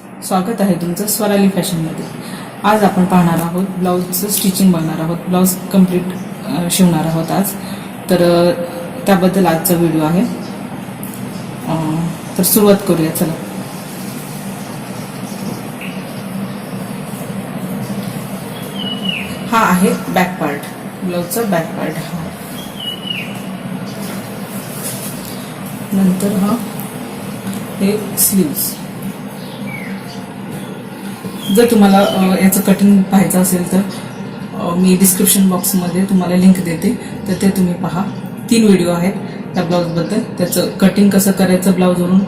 स्वागत आहे तुमचं स्वराली फॅशनमध्ये। आज आपण पाहणार आहोत ब्लाऊजचं स्टिचिंग बघणार आहोत, ब्लाऊज कंप्लीट शिवणार आहोत आज। तर त्याबद्दल आजचा व्हिडिओ आहे। तर सुरुवात करूया चला। हा आहे बॅक पार्ट, ब्लाऊजचा बॅक पार्ट हा। नंतर हा हे स्लीव्स। जर तुम्हाला याचं कटिंग पाहायचं असेल तर मी डिस्क्रिप्शन बॉक्समध्ये तुम्हाला लिंक देते, तर ते तुम्ही पहा। 3 व्हिडिओ आहेत त्या ब्लाऊजबद्दल, त्याचं कटिंग कसं करायचं, ब्लाऊजवरून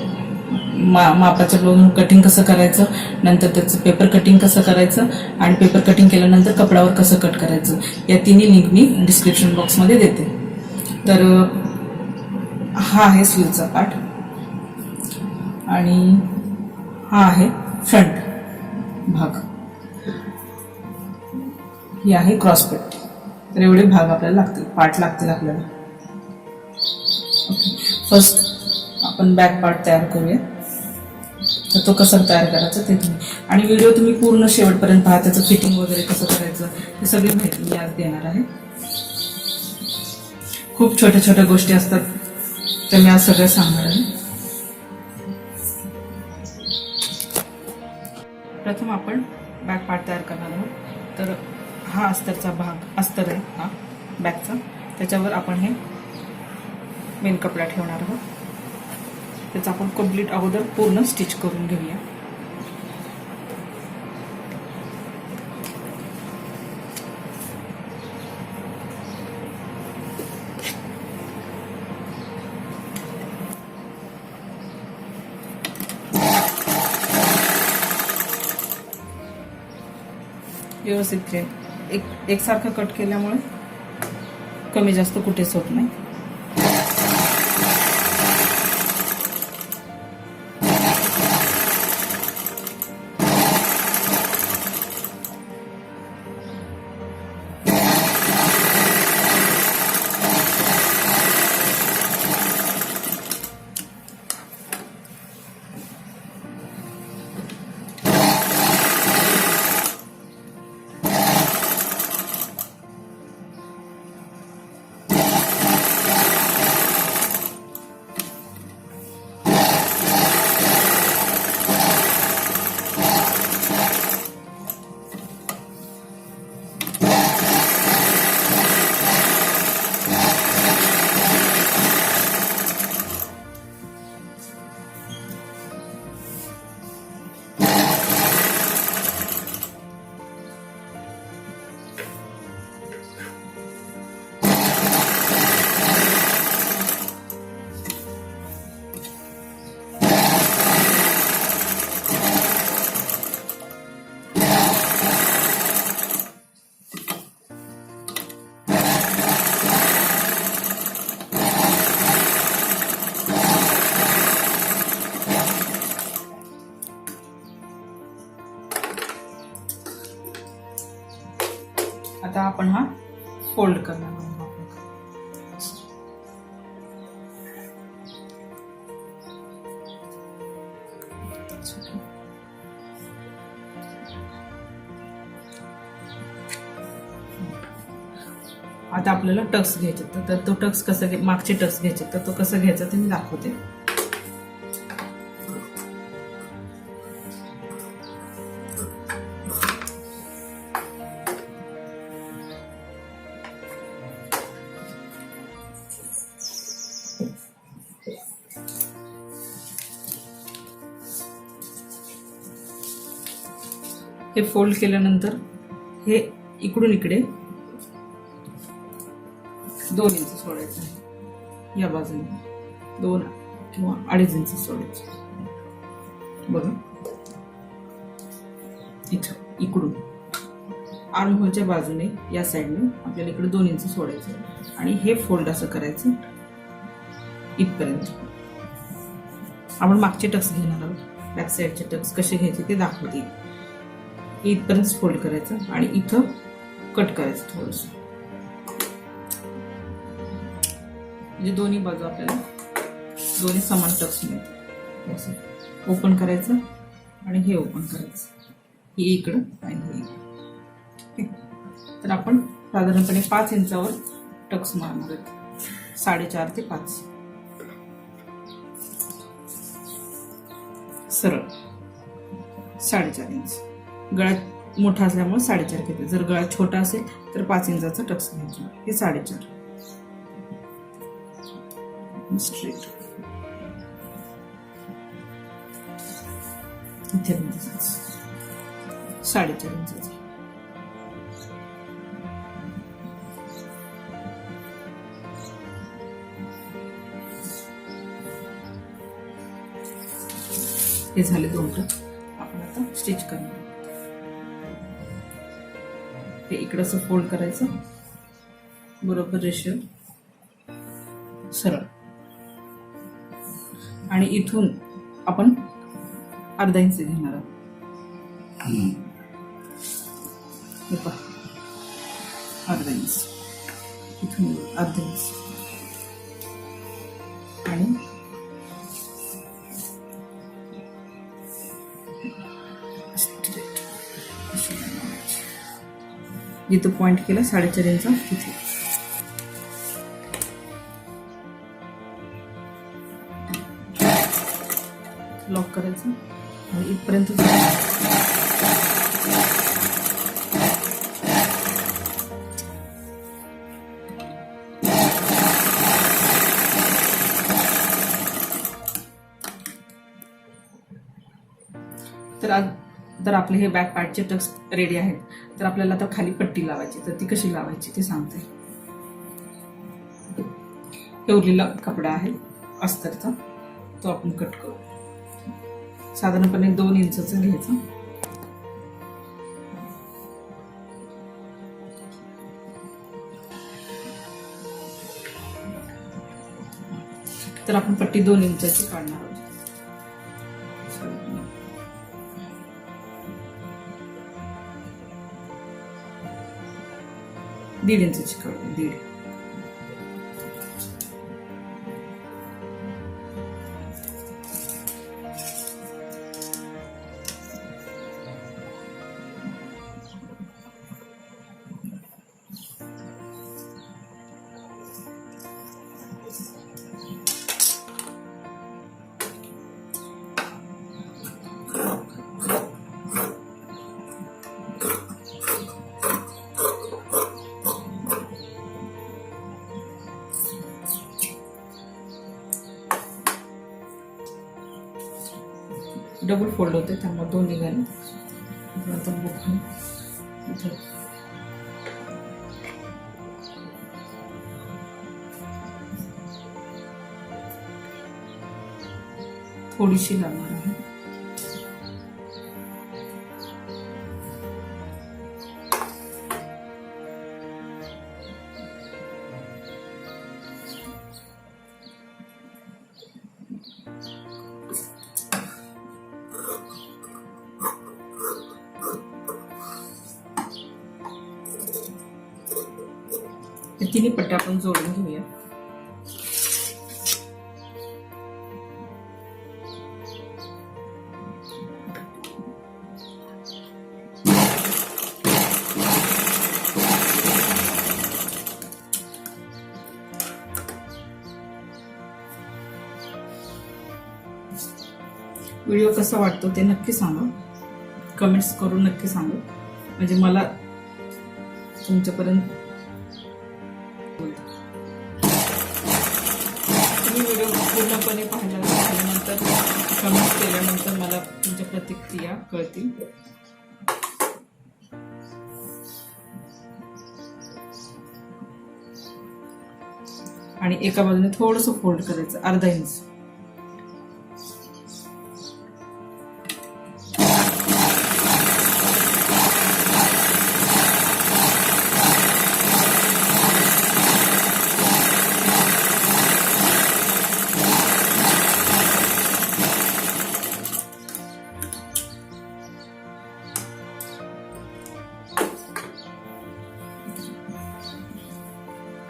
मापाच्या ब्लाऊजवरून कटिंग कसं करायचं, नंतर त्याचं पेपर कटिंग कसं करायचं आणि पेपर कटिंग केल्यानंतर कपड्यावर कसं कट करायचं, या तिन्ही लिंक मी डिस्क्रिप्शन बॉक्समध्ये देते। तर हा आहे स्लीवचा पार्ट आणि हा आहे फ्रंट भाग, ही आहे क्रॉस पट्टी। तर एवढे भाग आपल्याला लागतील, पार्ट लागतील आपल्याला। ओके, फर्स्ट आपण बॅक पार्ट तयार करूया। तर तो कसा तयार करायचा ते तुम्ही, आणि व्हिडिओ तुम्ही पूर्ण शेवटपर्यंत पहा। त्याचं फिटिंग वगैरे कसं करायचं हे सगळी माहिती मी आज देणार आहे। खूप छोट्या छोट्या गोष्टी असतात, त्या मी आज सगळ्या सांगणार आहे। प्रथम आपण बॅक पार्ट तयार करणार आहोत। तर हा अस्तरचा भाग, अस्तर आहे हा बॅकचा, त्याच्यावर आपण हे मेन कपडा ठेवणार आहोत। त्याचा आपण कंप्लीट अगोदर पूर्ण स्टिच करून घेऊया। व्यवस्थित एकसारखं कट केल्यामुळे कमी जास्त कुठेच होत नाही। आता आपण हा फोल्ड करणार आहोत। आता आपल्याला टक्स घ्यायचे, तर तो टक्स कसं, मागचे टक्स घ्यायचे, तर तो कसं घ्यायचा ते मी दाखवते। हे फोल्ड केल्यानंतर हे इकडून इकडे 2 इंच सोडायचं आहे। या बाजूने 2 किंवा 2.5 इंच सोडायचे। बघा, इथं इकडून आर्म होलच्या बाजूने या साईडने आपल्याला इकडे 2 इंच सोडायचं आणि हे फोल्ड असं करायचं इथपर्यंत। आपण मागचे टक्स घेणार आहोत, बॅक साईडचे टक्स कसे घ्यायचे ते दाखवते। इथपर्यंत फोल्ड करायचं आणि इथं कट करायचं थोडंसं, म्हणजे दोन्ही बाजू आपल्याला दोन्ही समान टक्स मिळतात। ओपन करायचं आणि हे ओपन करायचं, ही इकडं आणि हे इकडं. तर आपण साधारणपणे 5 इंचावर टक्स मारणार आहेत, 4.5 ते 5. सरळ 4.5 इंच. गळा मोठा असल्यामुळे 4.5 घेते. जर गळा छोटा असेल तर 5 इंचाचा टक्स घ्यायचा. हे 4.5 स्ट्रेट. इथे 4.5 इंचाचा. हे झाले 2 टक. आपण आता स्टिच करणार. हे इकडं असं फोल्ड करायचं, बरोबर रेषेवर सरळ, आणि इथून आपण अर्धा इंच घेणार आहोत. हे पहा, अर्धा इंच, इथून अर्धा इंच, आणि जिथं पॉइंट केला 4.5 इंच तिथे लॉक करायचं आणि इथपर्यंत तर आपले हे बॅक पार्टचे टक्स रेडी आहेत. तर आपल्याला आता खाली पट्टी लावायची. तर ती कशी लावायची ते सांगते. हे उरलेला कपडा आहे अस्तरचा, तो आपण कट करू. साधारणपणे 2 इंचचं घ्यायचं. तर आपण पट्टी 2 इंचाची काढणार आहोत. 1.5 इंचाची काढू. 1.5. डबल फोल्ड होते त्यामुळे 2 निघाले. नंतर बुक इथं थोडीशी लागणार आहे. तिन्ही पट्ट्या आपण जोडून घेऊया. व्हिडिओ कसा वाटतो ते नक्की सांगा, कमेंट्स करून नक्की सांगा, म्हणजे मला तुमच्यापर्यंत. तुम्ही व्हिडिओ पूर्णपणे पाहिल्यानंतर कमेंट केल्यानंतर मला तुमच्या प्रतिक्रिया कळतील. आणि एका बाजूने थोडंसं फोल्ड करायचं, अर्धा इंच.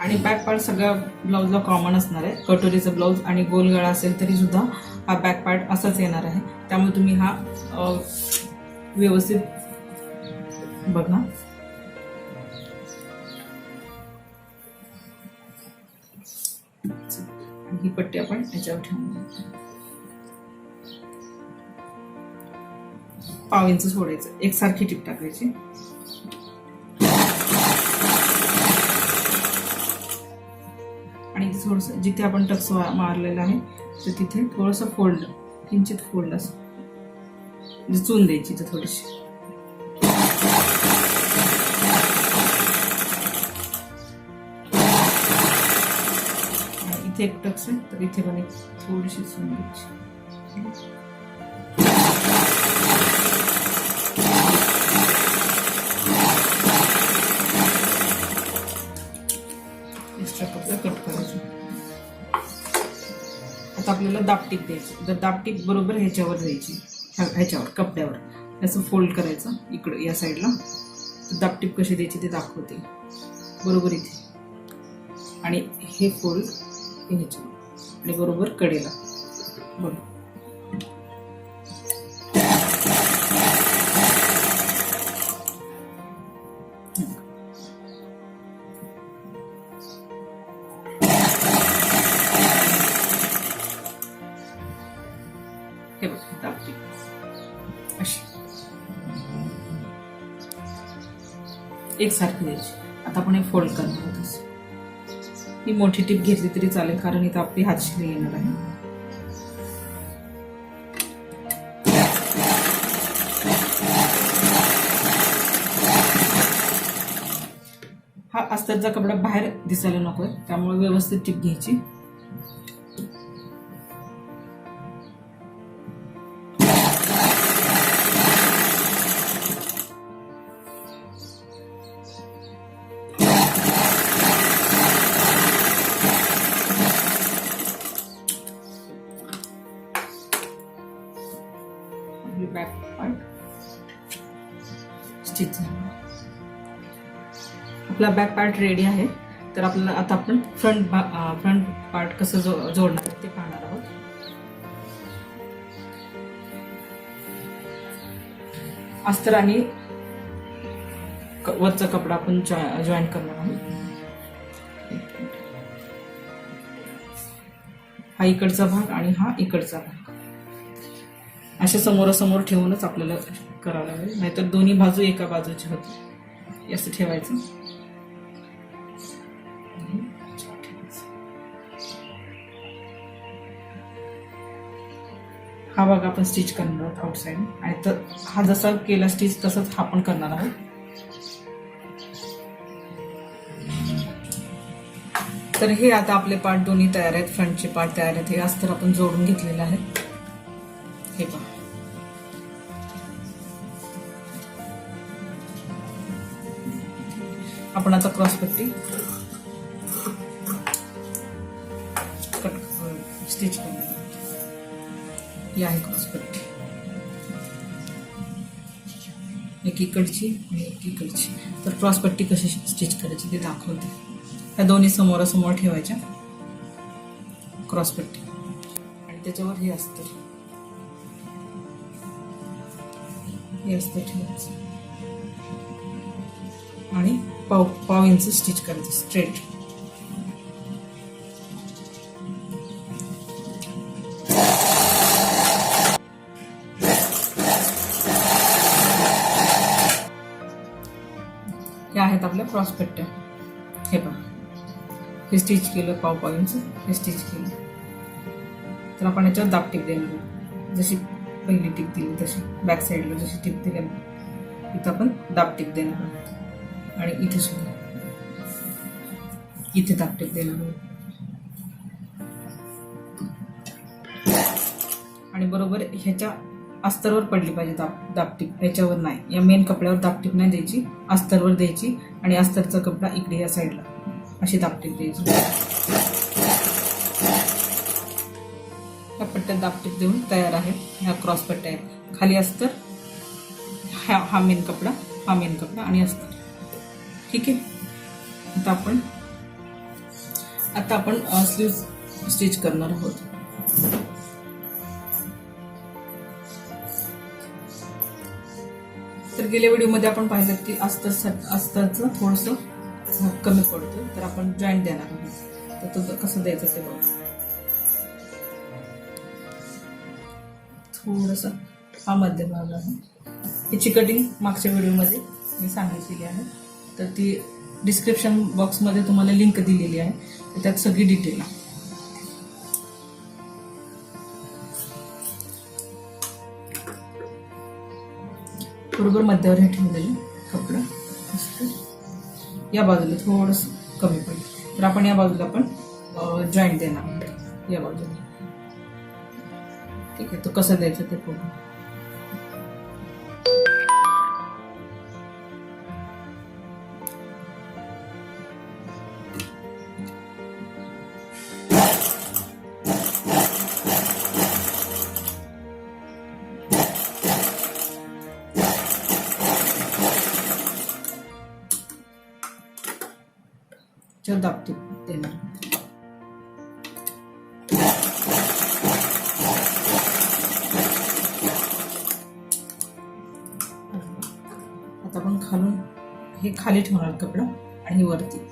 आणि बॅक बॅक पार्ट सगळ्या ब्लाऊजला कॉमन असणार आहे. कटोरीचा ब्लाऊज आणि गोल गळा असेल तरी सुद्धा हा बॅक पार्ट असाच येणार आहे. त्यामुळे तुम्ही हा व्यवस्थित बघा. ही पट्टी आपण याच्यावर ठेवून 1/2 इंच सोडायचं. एकसारखी टीप टाकायची. आणि थोडस जिथे आपण टक्स मारलेला आहे तर तिथे थोडस फोल्ड, किंचित फोल्ड असं म्हणजे चून द्यायची तर थोडीशी. इथे एक टक्स आहे तर इथे पण एक थोडीशी चून द्यायची. एक्स्ट्रा कपडा कट करायचं. आता आपल्याला दाबटीप द्यायची. तर दाबटीप बरोबर ह्याच्यावर द्यायची, ह्याच्यावर कपड्यावर असं फोल्ड करायचं इकडं या साईडला. तर दाबटीप कशी द्यायची ते दाखवते. बरोबर इथे आणि हे फोल्ड ह्याच्यावर आणि बरोबर कडेला. बघ एकसारखी द्यायची. आता आपण हे फोल्ड करणार आहोत. ही मोठी टीप घेतली तरी चालेल कारण इथं आपली हातशिलाई येणार आहे. हा अस्तरचा कपडा बाहेर दिसायला नकोय त्यामुळे व्यवस्थित टीप घ्यायची. बॅक पार्ट स्टिच आपला बॅक पार्ट रेडी आहे. तर आपल्याला आता आपण फ्रंट पार्ट कसं जोडणार ते पाहणार आहोत. अस्तर आणि वरचा कपडा आपण जॉईन करणार आहोत. हा इकडचा भाग आणि हा इकडचा भाग अशा समोरासमोर ठेवूनच आपल्याला करावं लागेल, नाहीतर दोन्ही बाजू एका बाजूची होती. असं ठेवायचं. हा भाग आपण स्टिच करणार आहोत आउटसाइड. आणि तर हा जसा केला स्टिच तसंच हा पण करणार आहोत. तर हे आता आपले पार्ट दोन्ही तयार आहेत. फ्रंटचे पार्ट तयार आहेत. हे अस्तर आपण जोडून घेतलेलं आहे. हे पहा आपण आता क्रॉस पट्टी स्टिच करणार. ही आहे क्रॉस पट्टी, एक इकडची आणि एक इकडची. तर क्रॉस पट्टी कशी स्टिच करायची ते दाखवते. ह्या दोन्ही समोरासमोर ठेवायच्या क्रॉस पट्टी आणि त्याच्यावर हे अस्तर ठेवायचं आणि पाव इंच स्टिच करायचं स्ट्रेट. हे आहेत आपल्या क्रॉस पट्ट्या. हे पहा हे स्टिच केलं पाव इंच हे स्टिच केलं. तर आपण याच्यावर दाबटीप देणार. जशी पहिली टीप दिली तशी बॅक साईडला जशी टीप दिली इथं आपण दाबटीप देणार आहोत. आणि इथे सुद्धा इथे दाबटीप देणार आहोत. आणि बरोबर ह्याच्या अस्तरवर पडली पाहिजे दाबटीप, ह्याच्यावर नाही. या मेन कपड्यावर दाबटीप नाही द्यायची, अस्तरवर द्यायची. आणि अस्तरचा कपडा इकडे या साईडला अशी दाबटीप द्यायची. ह्या पट्ट्यात दाबटीप देऊन तयार आहे. ह्या क्रॉस पट्ट्या आहेत. खाली अस्तर, हा मेन कपडा, हा मेन कपडा आणि अस्तर. ठीक आहे. आता आपण आता आपण स्लीव्ह स्टिच करणार आहोत. तर गेल्या व्हिडिओमध्ये आपण पाहिलं की अस्तरचं थोडंसं कमी पडतं, तर आपण जॉईंट देणार आहोत. तर तो कसं द्यायचं ते बघू. थोडंसं हा मध्य भाग आहे. याची कटिंग मागच्या व्हिडिओमध्ये मी सांगितलेली आहे, तर ती डिस्क्रिप्शन बॉक्समध्ये तुम्हाला लिंक दिलेली आहे, तर त्यात सगळी डिटेल आहे. बरोबर मध्यावर हे ठेवलेलं कपडा या बाजूला थोडंसं कमी पडेल, तर आपण या बाजूला पण जॉईंट देणार आहोत या बाजूला. ठीक आहे, तो कसं द्यायचं ते बघू. दाबतो देणार. आता आपण खालून हे खाली ठेवणार कपडा आणि वरती.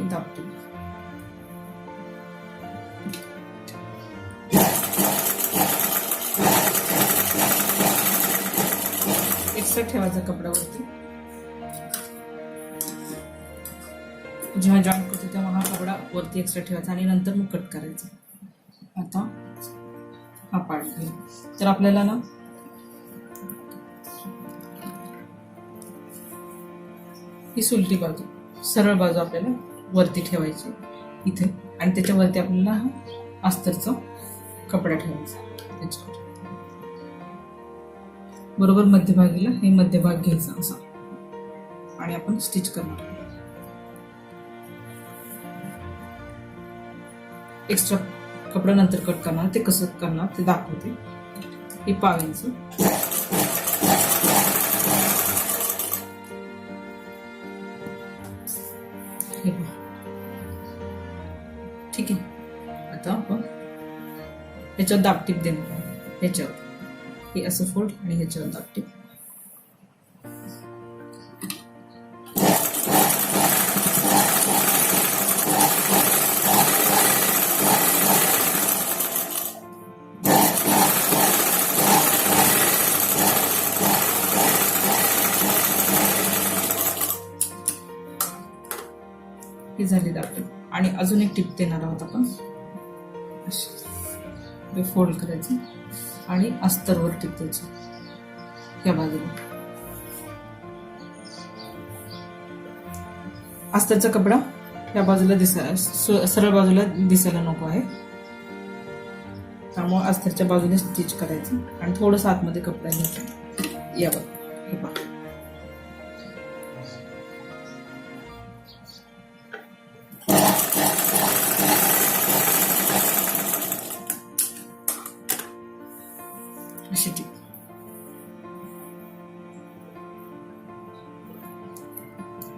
दाबतो. एक्स्ट्रा ठेवायचा कपड्यावरती. जेव्हा जॉईंट करतो तेव्हा हा कपडा वरती एक्स्ट्रा ठेवायचा आणि नंतर मग कट करायचा. आता हा पार्ट घेऊ. तर आपल्याला ना ही सुलटी बाजू, सरळ बाजू आपल्याला वरती ठेवायची इथे, आणि त्याच्यावरती आपल्याला हा अस्तरचा कपडा ठेवायचा त्याच्यावर. बरोबर मध्यभागीला हे मध्यभाग घ्यायचा असा, आणि आपण स्टिच करणार. एक्स्ट्रा कपडा नंतर कट करणार, ते कसं करणार ते दाखवते. हे पाव्यांचं हे पहा. ठीक आहे, आता आपण ह्याच्यावर दाबटीप देणार. ह्याच्यावर हे असं फोल्ड आणि ह्याच्यावर दाबटीप. ही झाली दाबटीप. आणि अजून एक टिप देणार आहोत आपण. फोल्ड करायचं आणि अस्तरवर टिप द्यायची या बाजूला. अस्तरचा कपडा या बाजूला सरळ बाजूला दिसायला नको आहे, त्यामुळे अस्तरच्या बाजूला स्टिच करायचं आणि थोडंसं आतमध्ये कपडा घ्यायचा या बाजूला. हे पहा.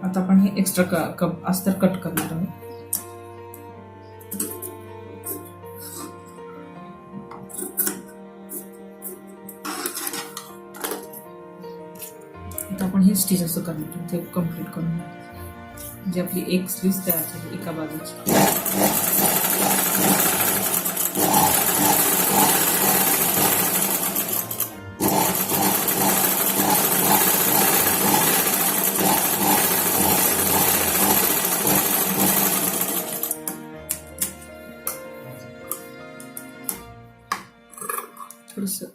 आता आपण हे एक्स्ट्रा अस्तर कट करणार आहोत. आता आपण हे स्टिच असं करणार आहोत, ते कम्प्लीट करून म्हणजे आपली एक स्लीव्ह तयार झाली एका बाजूची. थोडंसं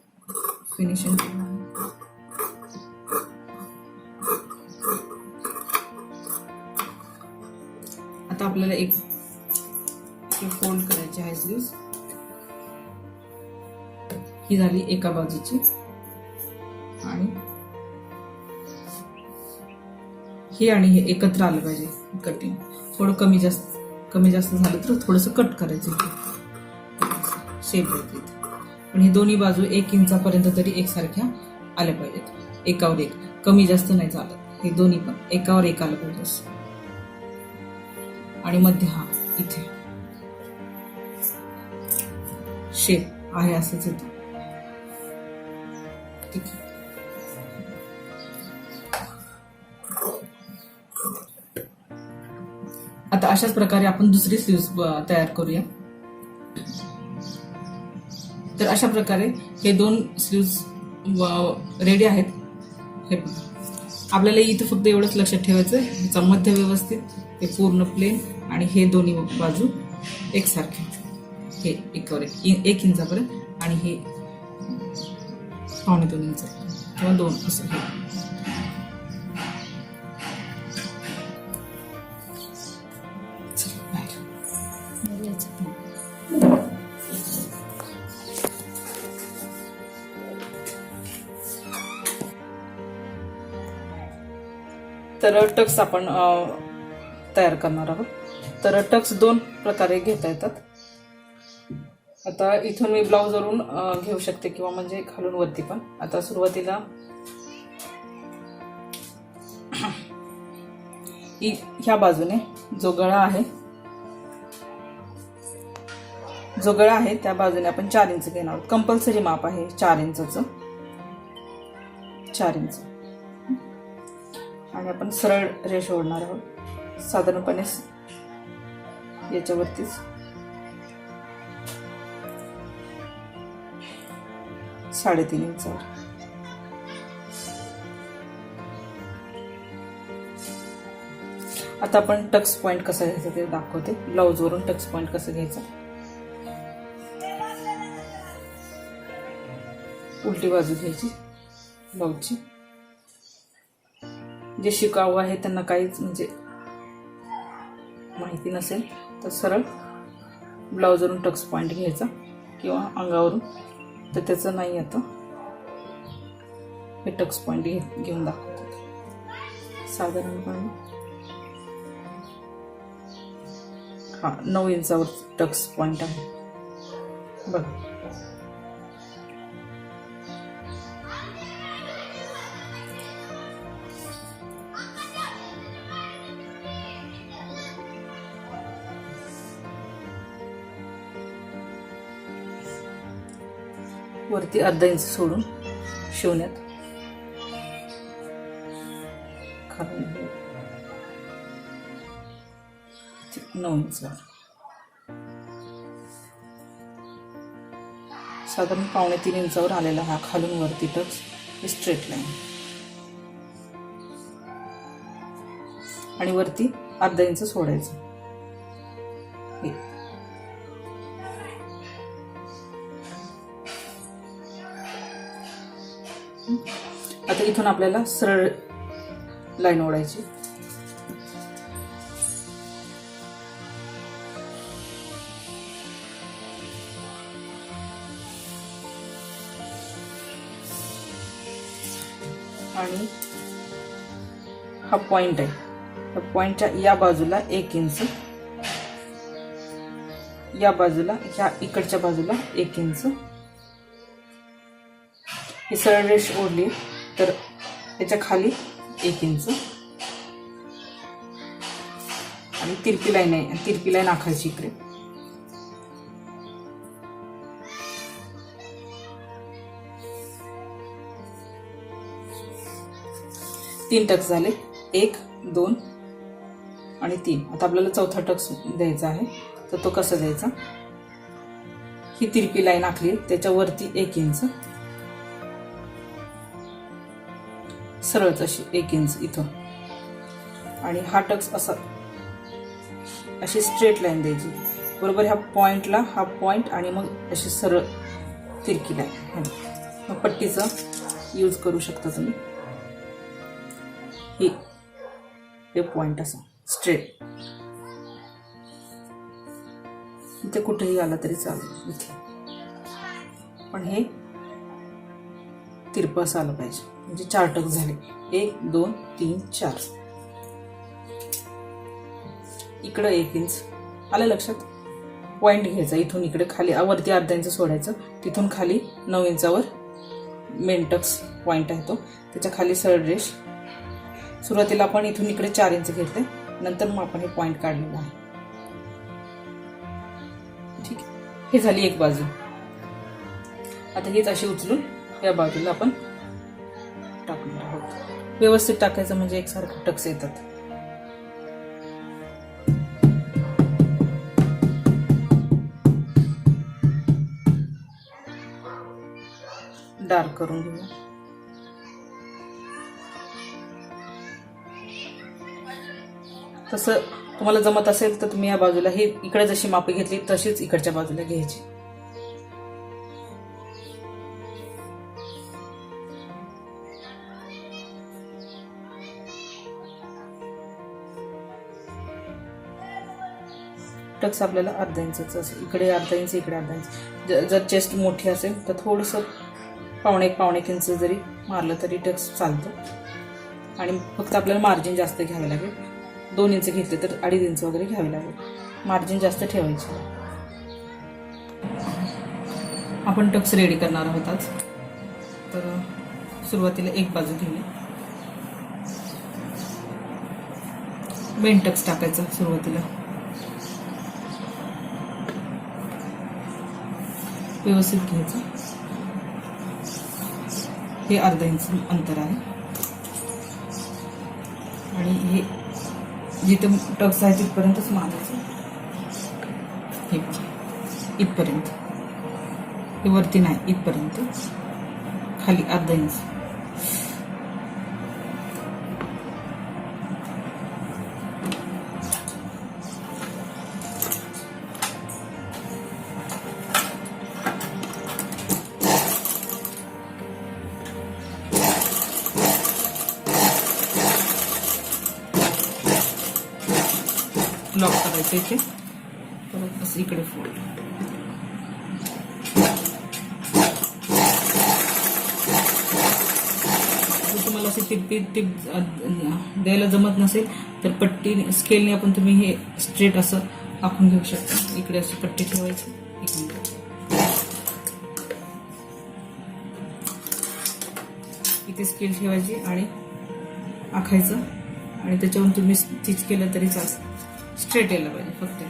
फिनिशिंग आता आपल्याला एक फोल्ड करायची आहे स्लीव्ह. ही झाली एका बाजूची आणि हे आणि हे एकत्र आलं पाहिजे कटिंग. थोडं कमी जास्त झालं तर थोडंसं कट करायचं शेप येते. पण हे दोन्ही बाजू 1 इंचापर्यंत तरी एकसारख्या आल्या पाहिजेत, एकावर एक. कमी जास्त नाही चालत, हे दोन्ही पण एकावर एक आलं पाहिजे. आणि मध्ये हा इथे शेप आहे असंच येतो. ठीक आहे. आता अशाच प्रकारे आपण दुसरी स्लीव्स तयार करूया. तर अशा प्रकारे हे 2 स्लीव्स रेडी आहेत. हे आपल्याला इथं फक्त एवढंच लक्षात ठेवायचं, ह्याचा मध्य व्यवस्थित, हे पूर्ण प्लेन आणि हे दोन्ही बाजू एकसारखे. हे एकावर 1 इंचापर्यंत आणि हे 2.25 इंच किंवा 2 असं. तर टक्स आपण तयार करणार आहोत. तर टक्स 2 प्रकारे घेता येतात. आता इथून मी ब्लाऊजवरून घेऊ शकते किंवा म्हणजे खालून वरती पण. आता सुरुवातीला ह्या बाजूने जो गळा आहे त्या बाजूने आपण 4 इंच घेणार आहोत. कंपल्सरी माप आहे 4 इंचाचं, 4 इंच. आणि आपण सरळ रेष ओढणार आहोत साधारणपणे याच्यावरतीच. साडेतीन इंचावर. आता आपण टक्स पॉइंट कसं घ्यायचं ते दाखवते. ब्लाऊज वरून टक्स पॉइंट कसं घ्यायचं. उलटी बाजू घ्यायची ब्लाऊजची. जे शिकाऊ आहे त्यांना काहीच म्हणजे माहिती नसेल तर सरळ ब्लाऊजवरून टक्स पॉइंट घ्यायचा किंवा अंगावरून, तर त्याचं नाही येतं. हे टक्स पॉइंट घेऊन दाखवतात साधारणपणे. 9 इंचावर टक्स पॉइंट आहे बघा. वरती अर्धा इंच सोडून शिवण्यात खालून 9 इंचावर साधारण 2.25 इंचावर आलेला हा खालून वरती टक्स स्ट्रेट लाईन. आणि वरती अर्धा इंच सोडायचं. आता इथून आपल्याला सरळ लाईन ओढायची. आणि हा पॉइंट आहे, त्या पॉइंटच्या या बाजूला 1 इंच, या बाजूला ह्या इकडच्या बाजूला 1 इंच. ही सरळ रेष ओढली तर त्याच्या खाली 1 इंच. आणि तिरपी लाईन आहे, तिरपी लाईन आखायची इकडे. तीन टक्स झाले, 1, 2 आणि 3. आता आपल्याला चौथा टक्स द्यायचा आहे, तर तो कसा द्यायचा. ही तिरपी लाईन आखली, त्याच्यावरती 1 इंच, सरळच अशी 1 इंच इथं. आणि हा टक्स असा अशी स्ट्रेट लाईन द्यायची बरोबर ह्या पॉइंटला. हा पॉइंट आणि मग अशी सरळ तिरकी लाईन. मग पट्टीचा यूज करू शकता तुम्ही. हे पॉइंट असा स्ट्रेट, इथे कुठेही आला तरी चालेल इथे, पण हे तिरपं असं आलं पाहिजे. म्हणजे 4 टक्स झाले, 1, 2, 3, 4. इकडं 1 इंच आलं लक्षात. पॉइंट घ्यायचा इथून इकडे खाली वरती अर्धा इंच सोडायचं, तिथून खाली 9 इंचावर मेन टक्स पॉइंट आहे तो, त्याच्या खाली सरळ रेष. सुरुवातीला आपण इथून इकडे 4 इंच घेतले, नंतर मग आपण हे पॉइंट काढलेला आहे. ठीक आहे, हे झाली एक बाजू. आता हेच अशी उचलून या बाजूला आपण टाकणार आहोत. व्यवस्थित टाकायचं म्हणजे एकसारखं टक्स येतात. डार्क करून घेऊया. तसं तुम्हाला जमत असेल तर तुम्ही या बाजूला हे इकडे जशी मापे घेतली तशीच इकडच्या बाजूला घ्यायची. टक्स आपल्याला अर्धा इंचच असेल, इकडे अर्धा इंच इकडे अर्धा इंच. जर चेस्ट मोठी असेल तर थोडंसं पावणे इंच जरी मारलं तरी टक्स चालतं. आणि फक्त आपल्याला मार्जिन जास्त घ्यावे लागेल. 2 इंच घेतले तर 2.5 इंच वगैरे घ्यावे लागेल. मार्जिन जास्त ठेवायचे. आपण टक्स रेडी करणार आहोत आज. तर सुरुवातीला एक बाजू घेऊया. मेन टक्स टाकायचा सुरुवातीला. व्यवस्थित घ्यायचं. हे अर्धा इंच अंतर आहे आणि हे जिथे टक्स आहे तिथपर्यंतच मारायचं. हे इथपर्यंत, हे वरती नाही, इथपर्यंत खाली अर्धा इंच. लॉक करायचं इथे, परत असं इकडे फोल्ड. जर तुम्हाला असे टिप द्यायला जमत नसेल तर पट्टी स्केलने आपण तुम्ही हे स्ट्रेट असं आखून घेऊ शकता. इकडे अशी पट्टी ठेवायची. इथे स्केल ठेवायची आणि आखायचं आणि त्याच्यावरून तुम्ही स्टिच केलं तरी चालतं. स्ट्रेट यायला पाहिजे फक्त.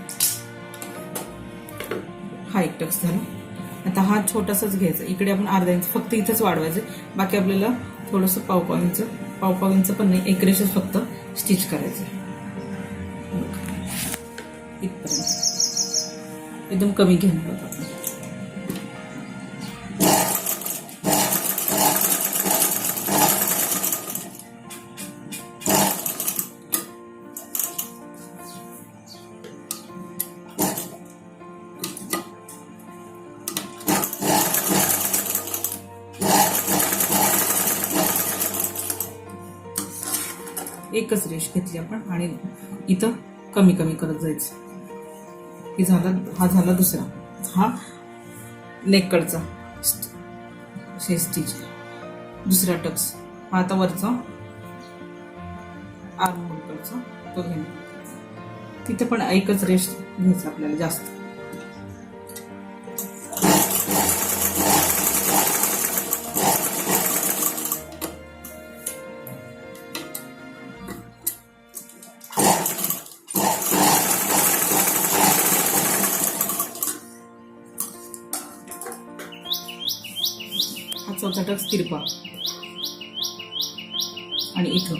हा एक टक्स झाला. आता हा छोटासाच घ्यायचा. इकडे आपण अर्धा इंच फक्त इथंच वाढवायचं. बाकी आपल्याला थोडंसं पाव इंच पण नाही, एक रेषच फक्त स्टिच करायचं. इथपर्यंत एकदम कमी घेणार आहोत आपण. एकच रेष घेतली आपण आणि इथं कमी करत जायचं. हा झाला दुसरा. हा नेककडचा स्टिच, दुसरा टक्स. हा आता वरचा आर्म होलकडचा तो घेणार. तिथे पण एकच रेष घ्यायचं आपल्याला जास्त. चौथा टक्स तिरपा आणि इथं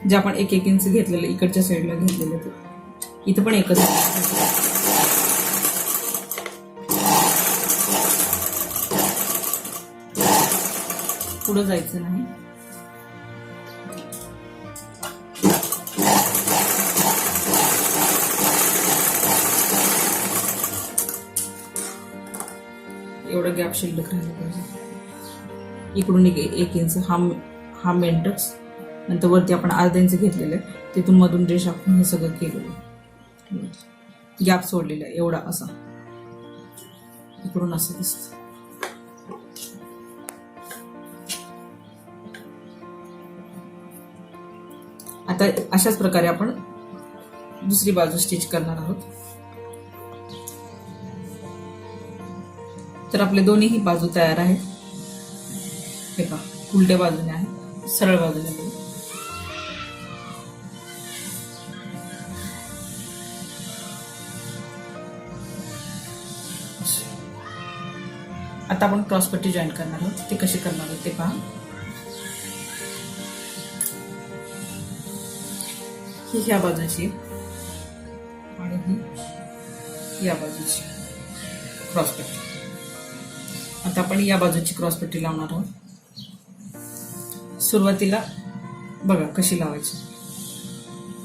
जे आपण 1 इंच घेतलेलं इकडच्या साईडला घेतलेलं इथं पण एकच. पुढं जायचं नाही. एवढा गॅप शिल्लक राहिला पाहिजे. इकडून 1 इंच हा मेन टक्स. नंतर वरती आपण अर्धा इंच घेतलेलं आहे, तिथून मधून रेष आपण हे सगळं केलेलं. गॅप सोडलेला आहे एवढा असा. इकडून असं दिसतं. आता अशाच प्रकारे आपण दुसरी बाजू स्टिच करणार आहोत. तर आपले दोन्ही बाजू तयार आहेत. हे पहा, उलट्या बाजूने आहे, सरळ बाजूने बघा. आता आपण क्रॉसपट्टी जॉईन करणार आहोत. ते कशी करणार आहोत ते पहा. ही ह्या बाजूची आणि ही या बाजूची क्रॉसपट्टी. आता आपण या बाजूची क्रॉसपट्टी लावणार आहोत. सुरुवातीला बघा कशी लावायची.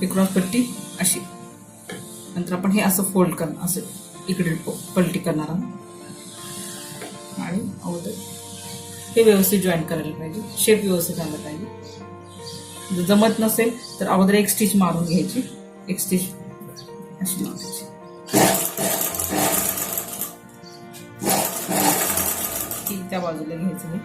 ही क्रॉसपट्टी अशी, नंतर आपण हे असं फोल्ड करणार, असं इकडे पलटी करणार आहोत आणि अगोदर हे व्यवस्थित जॉईन करायला पाहिजे. शेप व्यवस्थित आला पाहिजे. जर जमत नसेल तर अगोदर एक स्टिच मारून घ्यायची, एक स्टिच अशी मारायची. ती त्या बाजूला घ्यायचं हे.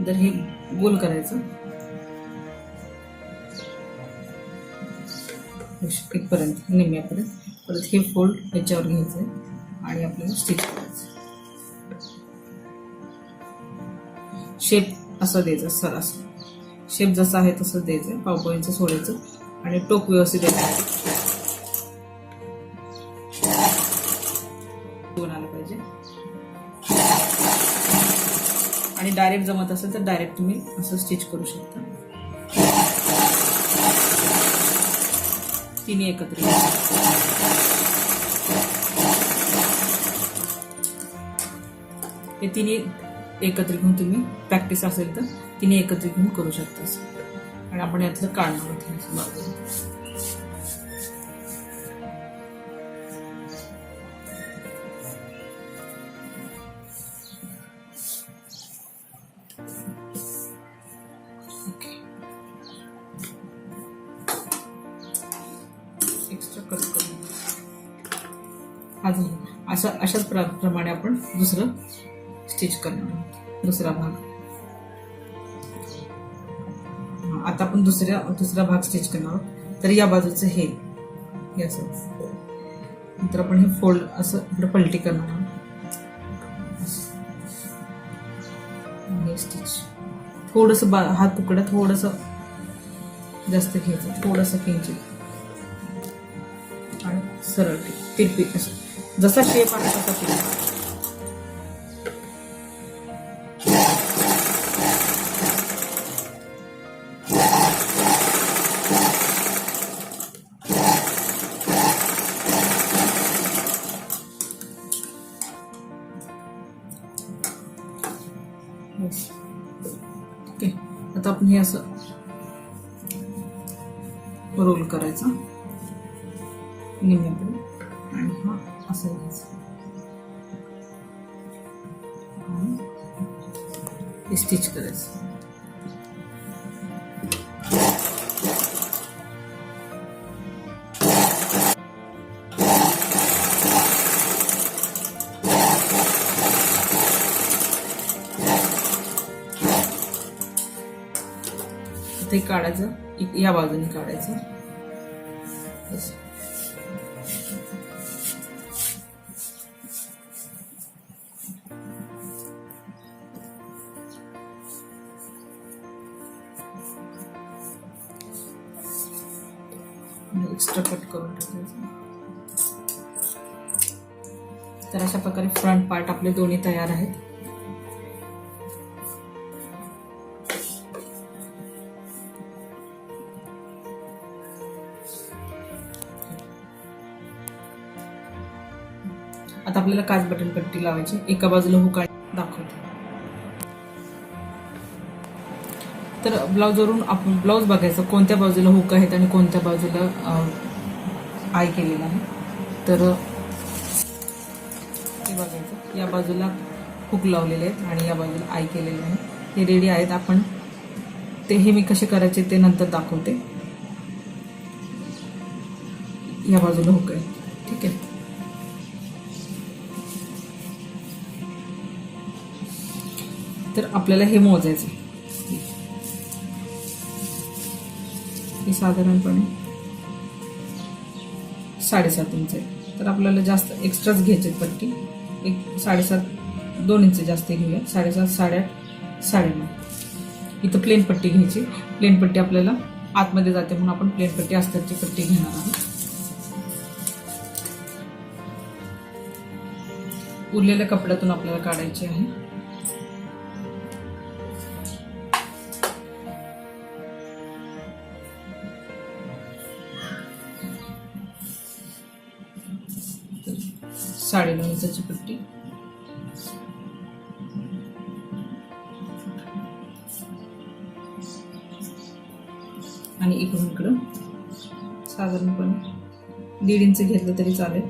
तर हे गोल करायचं इथपर्यंत, निम्म्यापर्यंत. परत हे फोल्ड याच्यावर घ्यायचंय आणि आपल्याला स्टिच करायचं. शेप असं द्यायचं, सर असं शेप जसा आहे तसंच द्यायचं. पावपोळीचं सोडायचं आणि टोक व्यवस्थित द्यायचं. आलं पाहिजे. आणि डायरेक्ट जमत असेल तर डायरेक्ट तुम्ही असं स्टिच करू शकता. तिन्ही एकत्र, हे तिन्ही एकत्र घेऊन तुम्ही प्रॅक्टिस असेल तर तिन्ही एकत्र घेऊन करू शकता. आणि आपण यातलं काढणार आहोत. एक्स्ट्रा कट करून अशाच प्रमाणे आपण दुसरं स्टिच करणार आहोत. दुसरा भाग आता आपण दुसरा भाग स्टिच करणार आहोत. तर या बाजूचं हे असं, नंतर आपण हे फोल्ड असं इकडे पलटी करणार आहोत. हे स्टिच थोडंसं हात तुकडा थोडंसं जास्त घ्यायचं, थोडंसं किंचित आणि सरळ तिरपी असं जसा शेप आहे तसा तिरपी. ओके, आता आपण हे असं रोल करायचं निम्म्याकडे आणि हा असं घ्यायचं आणि स्टिच करायचं. ते काढायचं, या बाजूने काढायचं. एक्स्ट्रा कट करून टाकायचं. तर अशा प्रकारे फ्रंट पार्ट आपले दोन्ही तयार आहेत. आता आपल्याला काच बटन पट्टी लावायची. एका बाजूला हुक दाखवते. तर ब्लाउजवरून आपण ब्लाउज बघायचं कोणत्या बाजूला हुक आहेत आणि कोणत्या बाजूला आय केलेला आहे. तर हे बघायचं, या बाजूला हुक लावलेले आहेत आणि या बाजूला आय केलेले आहे. हे रेडी आहेत. आपण हे मी कसे करायचे ते नंतर दाखवते. या बाजूला हुक आहे. ठीक आहे. तर आपल्याला हे मोजायचं. हे साधारणपणे 7.5 इंच आहे. तर आपल्याला जास्त एक्स्ट्राच घ्यायची पट्टी. एक 7.5 2 इंच जास्त घेऊया. 7.5 8.5 9.5. इथं प्लेन पट्टी घ्यायची. प्लेन पट्टी आपल्याला आतमध्ये जाते म्हणून आपण प्लेन पट्टी अस्तरची पट्टी घेणार आहोत. उरलेल्या कपड्यातून आपल्याला काढायची आहे. तर 9.5 इंचाची पट्टी. आणि इकडून इकडं साधारणपणे 1.5 इंच घेतलं तरी चालेल.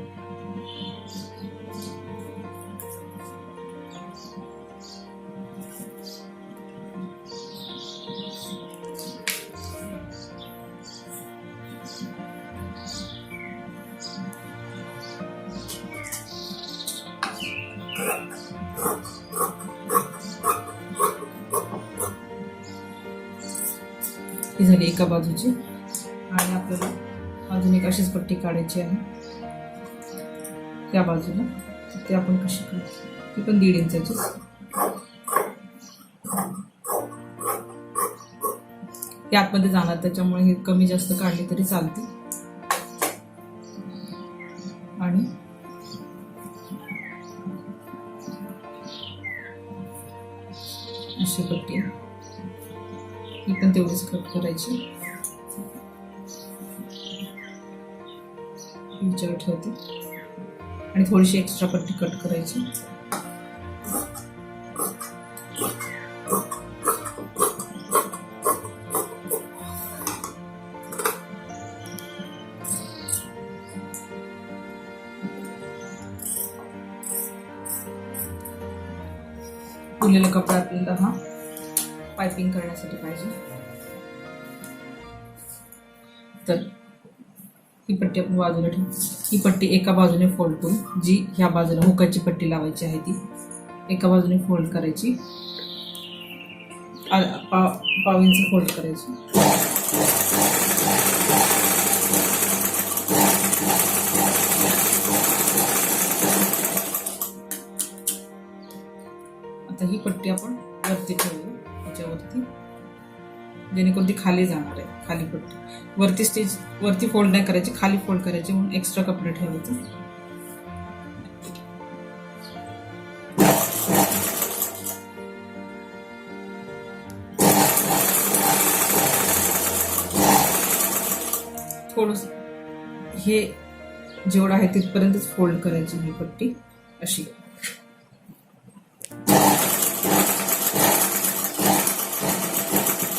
ही झाली एका बाजूची. आणि आपल्याला अजून एक अशीच पट्टी काढायची आहे त्या बाजूला. ते आपण कशी करू, ती पण 1.5 इंचाची. हे आतमध्ये जाणार त्याच्यामुळे हे कमी जास्त काढली तरी चालते. आणि अशी पट्टी ही पण तेवढीच कट करायची. विचार ठेवते आणि थोडीशी एक्स्ट्रा पट्टी कट करायची. उरलेला कपडा आपल्याला हा पायपिंग करण्यासाठी पाहिजे. तर ही पट्टी आपण बाजूला ठेवू. ही पट्टी एका बाजूने फोल्ड करू. जी ह्या बाजूला हुकाची पट्टी लावायची आहे ती एका बाजूने फोल्ड करायची. 1.5 इंच फोल्ड करायची. आता ही पट्टी आपण वरती ठेवू. त्याच्यावरती जेणेकरून ती खाली जाणार आहे. खाली पट्टी वरती स्टिच वरती फोल्ड नाही करायची, खाली फोल्ड करायची म्हणून एक्स्ट्रा कपडे ठेवायचं. थोडस हे जेवढं आहे तिथपर्यंतच फोल्ड करायची ही पट्टी अशी.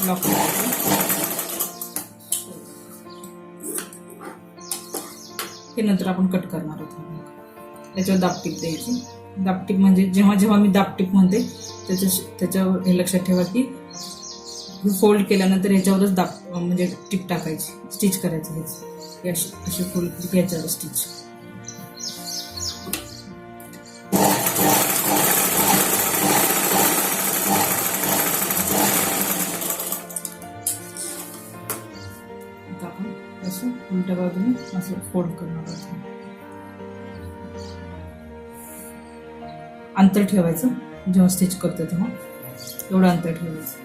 लॉक करायची. हे नंतर आपण कट करणार आहोत. त्याच्यावर दाबटीप द्यायची. दाबटीप म्हणजे जेव्हा जेव्हा मी दाबटीप म्हणते त्याच्यावर हे लक्षात ठेवा की फोल्ड केल्यानंतर याच्यावरच म्हणजे टीप टाकायची. स्टिच करायचं हेच अशी फोल्ड केली याच्यावर स्टिच. आता आपण असं उलट्या बाजूने असं फोल्ड करणार आहोत. अंतर ठेवायचं जेव्हा स्टिच करतो तेव्हा एवढं अंतर ठेवायचं.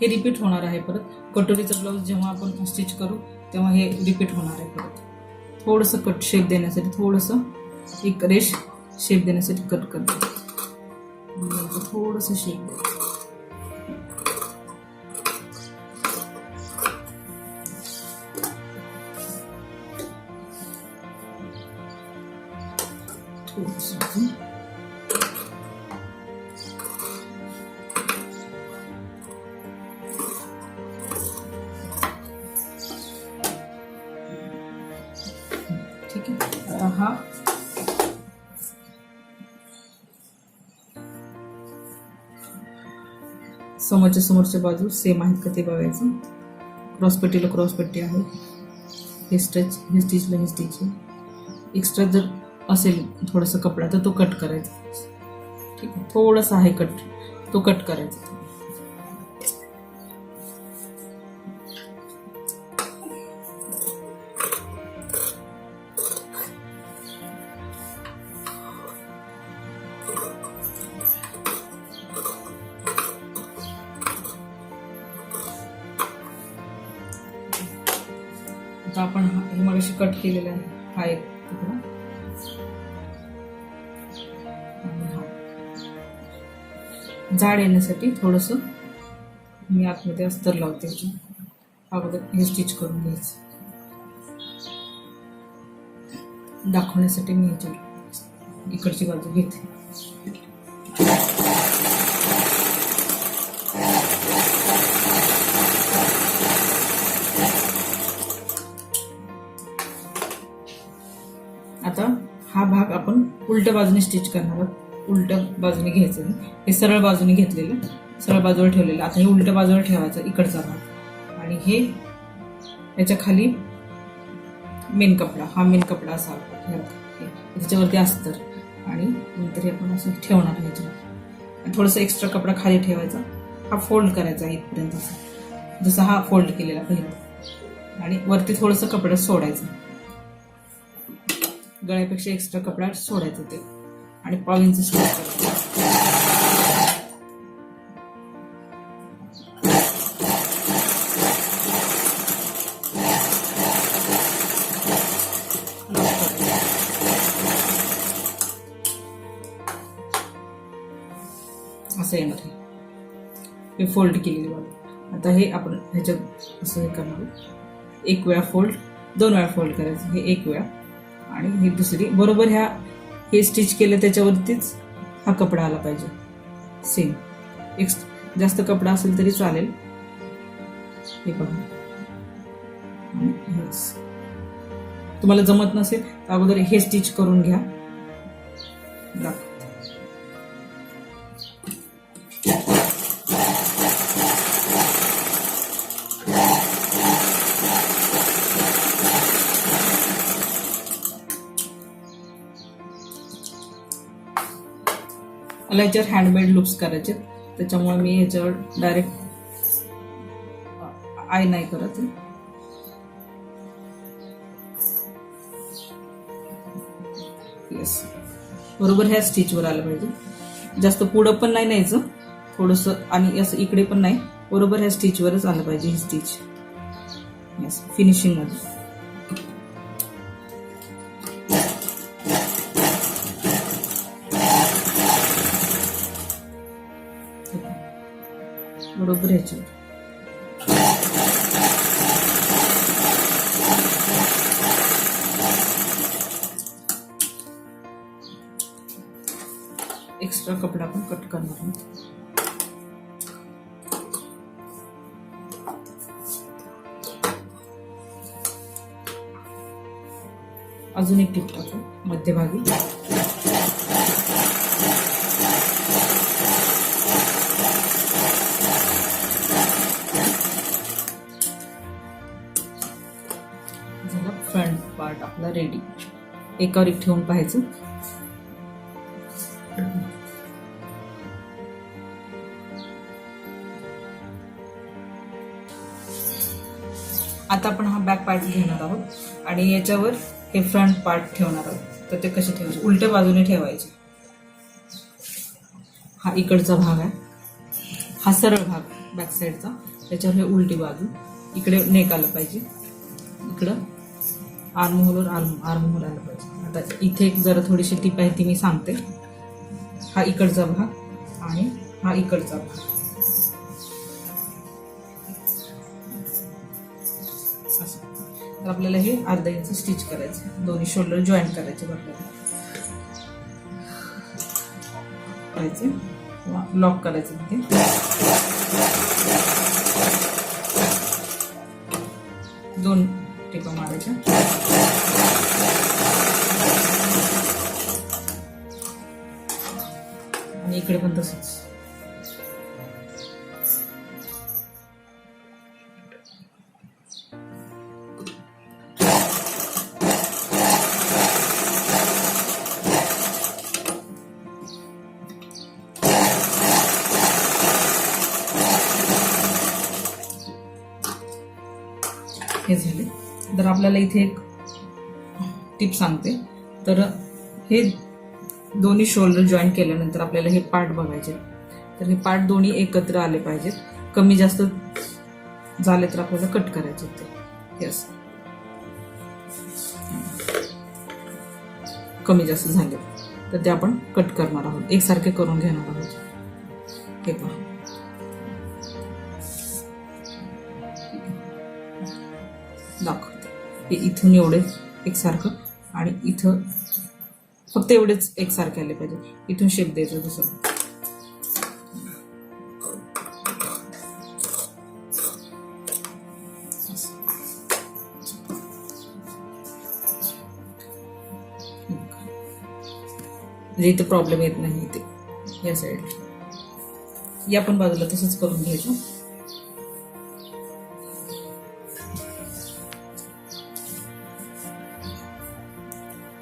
हे रिपीट होणार आहे परत. कटोरीचं ब्लाऊज जेव्हा आपण स्टिच करू तेव्हा हे रिपीट होणार आहे परत. थोडंसं कट शेप देण्यासाठी थोडंसं एक रेश शेप देण्यासाठी कट करतो. थोडंसं शेप थोडंसं. ठीक आहे. आता हा समोरच्या समोरच्या बाजू सेम आहेत का ते बघायचं. क्रॉसपट्टीला क्रॉसपट्टी आहे, हे स्टिचला हे स्टिच आहे. एक्स्ट्रा जर असेल थोडासा कपडा तर तो कट करायचा. ठीक आहे, थोडासा आहे कट, तो कट करायचा. आता आपण हे मगाशी कट केलेला आहे हा एक तुकडा, जाड येण्यासाठी थोडस मी आतमध्ये अस्तर लावते. अगोदर हे स्टिच करून घ्यायचं दाखवण्यासाठी मी ह्याच्यावर इकडची बाजू घेते. आता हा भाग आपण उलट्या बाजूने स्टिच करणार आहोत. उलट्या बाजूने घ्यायचं, हे सरळ बाजूने घेतलेलं, सरळ बाजूवर ठेवलेलं. आता हे उलट्या बाजूवर ठेवायचं इकडचा भाग, आणि हे याच्या खाली मेन कपडा, हा मेन कपडा असावा त्याच्यावरती अस्तर, आणि नंतर हे आपण असं ठेवणार ह्याच्यावर. थोडंसं एक्स्ट्रा कपडा खाली ठेवायचा, हा फोल्ड करायचा इथपर्यंत जसा हा फोल्ड केलेला पहिला, आणि वरती थोडंसं कपडा सोडायचं, गळ्यापेक्षा एक्स्ट्रा कपडा सोडायचं ते, आणि पाव इंच स्टिच करायचं. असं येणार आहे, हे फोल्ड केलेली बाजू. आता हे आपण ह्याच्यात असं हे करणार, एक वेळा फोल्ड, 2 वेळा फोल्ड करायचं, हे एक वेळा, आणि हे दुसरी बरोबर हे स्टिच केलं त्याच्यावरतीच हा कपडा आला पाहिजे सेम. जास्त कपडा असेल तरी चालेल. हे बघा, तुम्हाला जमत नसेल तर अगोदर हे स्टिच करून घ्या. मला याच्यावर हँडमेड लुक्स करायचे, त्याच्यामुळे मी याच्यावर डायरेक्ट आय नाही करत. येस, बरोबर ह्या स्टिचवर आलं पाहिजे. जास्त पुढं पण नाही न्यायचं थोडंसं, आणि असं इकडे पण नाही, बरोबर ह्या स्टिचवरच आलं पाहिजे ही स्टिच. येस, फिनिशिंग मध्ये. बरोबर ह्याच्यावर एक्स्ट्रा कपडा पण कट करणार आहोत. अजून एक टिप टाकू मध्यभागी. फ्रंट पार्ट आपला रेडी. एकावर एक ठेवून पाहायचं. आता आपण हा बॅक पार्ट घेणार आहोत, आणि याच्यावर हे फ्रंट पार्ट ठेवणार आहोत. तर ते कसे ठेवायचे, उलट्या बाजूने ठेवायचे. हा इकडचा भाग आहे, हा सरळ भाग बॅक साईडचा, त्याच्यावर हे उलटी बाजू. इकडे नेक आलं पाहिजे, इकडं आर्महोलवर आर्महोल आलं पाहिजे. आता इथे एक जरा थोडीशी टिप आहे ती मी सांगते. हा इकडचा भाग आणि हा इकडचा भाग, असं. तर आपल्याला हे अर्धा इंच स्टिच करायचं, दोन्ही शोल्डर जॉईंट करायचे किंवा लॉक करायचं तिथे. दोन टिपा मारायच्या. आणि इकडे पण तसंच. आपल्याला इथे एक टिप सांगते. तर हे दोन्ही शोल्डर जॉईन केल्यानंतर आपल्याला हे पार्ट बघायचे. तर हे पार्ट दोन्ही एकत्र आले पाहिजेत. कमी जास्त झाले तर आपल्याला कट करायचे ते. यस, कमी जास्त झाले तर ते आपण कट करणार आहोत, एकसारखे करून घेणार आहोत. हे पहा, दाखवते. हे इथून एवढे एकसारखं आणि इथं फक्त एवढेच एकसारखे आले पाहिजे. इथून शेप द्यायचा दुसरं. म्हणजे इथं प्रॉब्लेम येत नाही. इथे या साईडला या पण बाजूला तसंच करून घ्यायचं.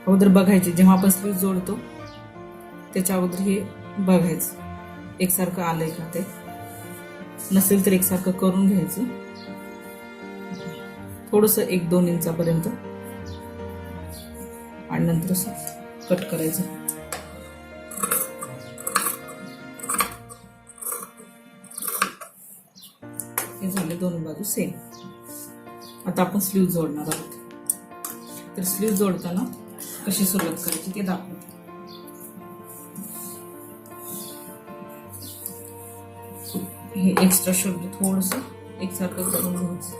अगोदर बघायचे, जेव्हा आपण स्लीव जोडतो त्याच्या अगोदर हे बघायचं एकसारखं आलंय का. ते नसेल तर एकसारखं करून घ्यायचं. थोडंसं 1-2 इंचापर्यंत आणि नंतर असं कट करायचं. हे झाले दोन्ही बाजू सेम. आता आपण स्लीव जोडणार आहोत. तर स्लीव जोडताना कशी सुरुवात करायची ते दाखवते. हे एक्स्ट्रा शोल्डर थोडस एकसारखं करून घ्यायचं.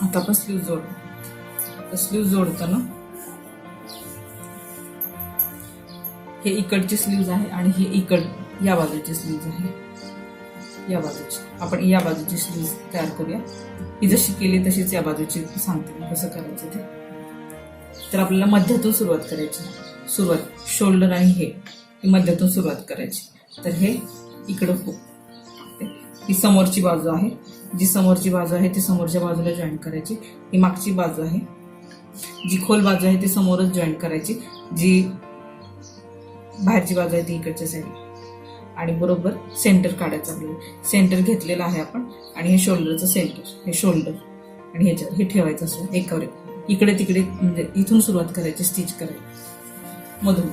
आता आपण स्लीव जोडू. स्लीव जोडताना हे इकडची स्लीव्ज आहे आणि हे या बाजूची स्लीव्ज आहे. या बाजूची आपण या बाजूची स्लीव्ज तयार करूया. ही जशी केली तशीच या बाजूची सांगते मी कसं करायचं ते. तर आपल्याला मध्यातून सुरुवात करायची. सुरुवात शोल्डर आणि हे मध्यातून सुरुवात करायची. तर हे इकडं ही समोरची बाजू आहे. जी समोरची बाजू आहे ती समोरच्या बाजूला जॉईन करायची. ही मागची बाजू आहे. जी खोल बाजू आहे ती समोरच जॉईन करायची. जी बाहेरची बाजू आहे ती इकडच्या साईडला. आणि बरोबर सेंटर काढायचं आपल्याला. सेंटर घेतलेलं आहे आपण आणि हे शोल्डरचं सेंटर, हे शोल्डर आणि ह्याच्यावर हे ठेवायचं असं एकावर एक. इकडे तिकडे म्हणजे इथून सुरुवात करायची, स्टिच करायची मधून.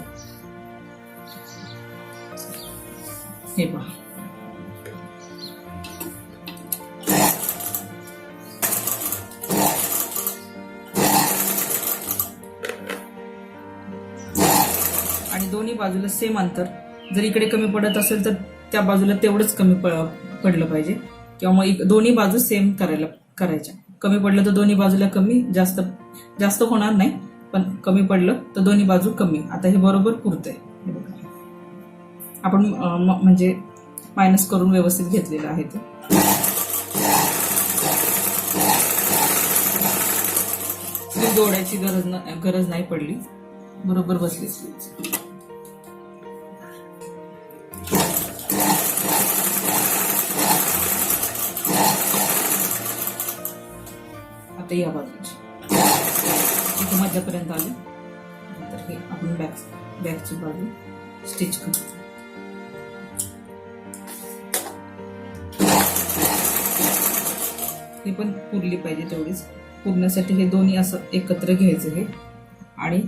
हे पहा, आणि दोन्ही बाजूला सेम अंतर. जर इकडे कमी पडत असेल तर त्या बाजूला तेवढंच कमी पडलं पाहिजे. किंवा मग दोन्ही बाजू सेम करायच्या. कमी पडलं तर दोन्ही बाजूला कमी, जास्त होणार नाही पण कमी पडलं तर दोन्ही बाजू कमी. आता हे बरोबर पुरतंय. आपण म्हणजे मायनस करून व्यवस्थित घेतलेलं आहे ते. स्लीव जोडायची गरज नाही पडली, बरोबर बसली स्लीव. आता या बाजूची इथे मध्यापर्यंत आले. नंतर हे आपण बॅकची बाजू स्टिच करू. हे पण पुरली पाहिजे तेवढीच. पुरण्यासाठी हे दोन्ही असं एकत्र घ्यायचं हे. आणि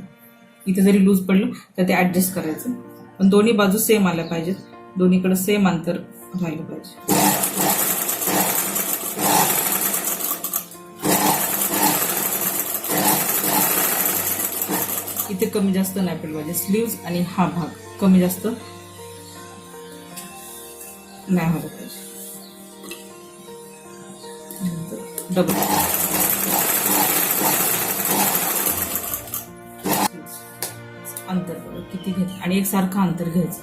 इथे जरी लूज पडलं तर ते ऍडजस्ट करायचं. पण दोन्ही बाजू सेम आल्या पाहिजेत. दोन्हीकडे सेम अंतर राहिलं पाहिजे. इथे कमी जास्त नाही पडलं पाहिजे. स्लीव्ज आणि हा भाग कमी जास्त नाही व्हायला पाहिजे. डबल अंतर किती घ्यायचं आणि एकसारखं अंतर घ्यायचं.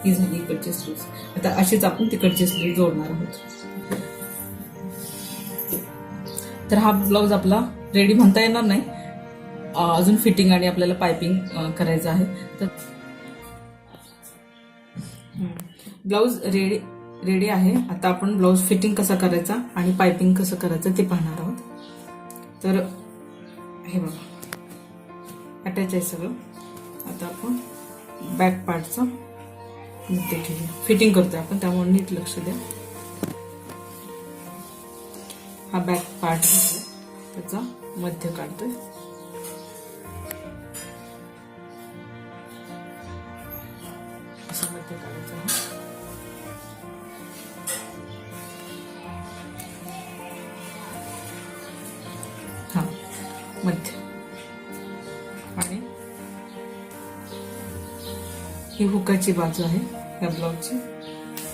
ही झाली इकडची स्लीव्ज. आता अशीच आपण तिकडची स्लीव्ह जोडणार आहोत. तर हा ब्लाउज आपला रेडी म्हणता येणार नाही. अजून फिटिंग आणि आपल्याला पायपिंग करायचं आहे. तर ब्लाउज रेडी आहे. आता आपण ब्लाउज फिटिंग कसा करायचा आणि पायपिंग कसं करायचं ते पाहणार आहोत. तर हे बघा, अटॅच आहे सगळं. आता आपण बॅक पार्टचं मध्ये घेऊया. फिटिंग करतोय आपण, त्यामुळे नीट लक्ष द्या. हा बॅक पार्ट घेतोय, त्याचा मध्य काढतोय. असं मध्य काढायचं आहे. हा मध्य. आणि ही हुकाची बाजू आहे या ब्लाउजची.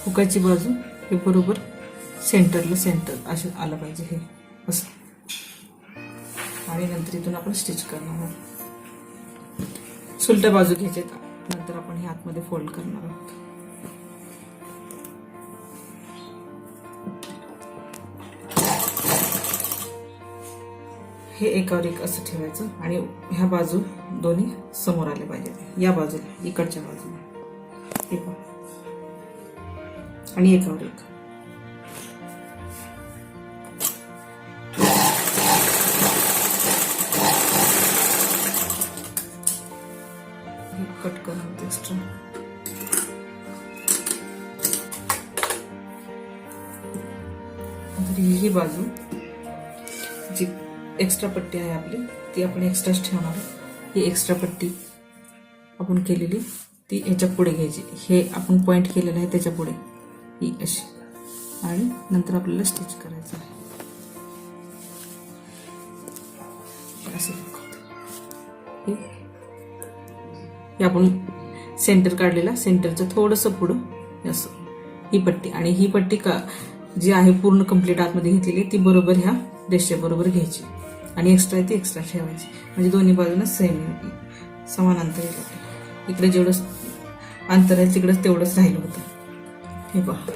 हुकाची बाजू हे बरोबर सेंटर असं आलं पाहिजे, हे असं. आणि नंतर इथून आपण स्टिच करणार आहोत. सुलट्या बाजू घ्यायचे, नंतर आपण हे आतमध्ये फोल्ड करणार आहोत. हे एकावर एक असं ठेवायचं आणि ह्या बाजू दोन्ही समोर आले पाहिजेत. या बाजूला, इकडच्या बाजूला हे पहा, आणि एकावर एक. कट करणार एक्स्ट्रा. ही बाजू जी एक्स्ट्रा पट्टी आहे आपली, ती आपण एक्स्ट्राच ठेवणार आहोत. ही एक्स्ट्रा पट्टी आपण केलेली ती ह्याच्या पुढे घ्यायची. हे आपण पॉइंट केलेलं आहे त्याच्या पुढे ही अशी. आणि नंतर आपल्याला स्टिच करायचं आहे. असं हे आपण सेंटर काढलेला, सेंटरचं थोडंसं पुढं असं ही पट्टी. आणि ही पट्टी का जी आहे पूर्ण कंप्लीट आतमध्ये घेतलेली, ती बरोबर ह्या रेषे बरोबर घ्यायची आणि एक्स्ट्रा ती एक्स्ट्रा ठेवायची. म्हणजे दोन्ही बाजूला समान अंतर येईल. इकडे जेवढं अंतर आहे तिकडे तेवढंच राहिलं होतं. हे पहा,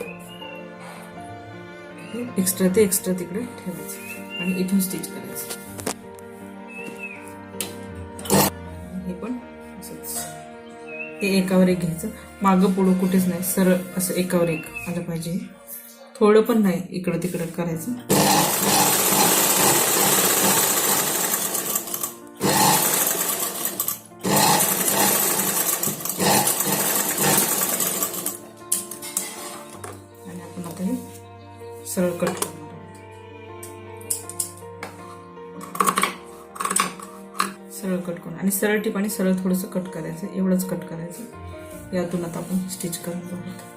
एक्स्ट्रा ते एक्स्ट्रा तिकडे ठेवायचं आणि इथून स्टिच करायचं. हे पण असंच, हे एकावर एक घ्यायचं. मागं पुढं कुठेच नाही, सरळ असं एकावर एक आलं पाहिजे. थोडं पण नाही इकडं तिकडं करायचं. आणि आपण आता हे सरळ कट करणार आहोत. सरळ कट करून आणि सरळ टिप आणि सरळ थोडंसं कट करायचं, एवढंच कट करायचं. यातून आता आपण स्टिच करणार आहोत.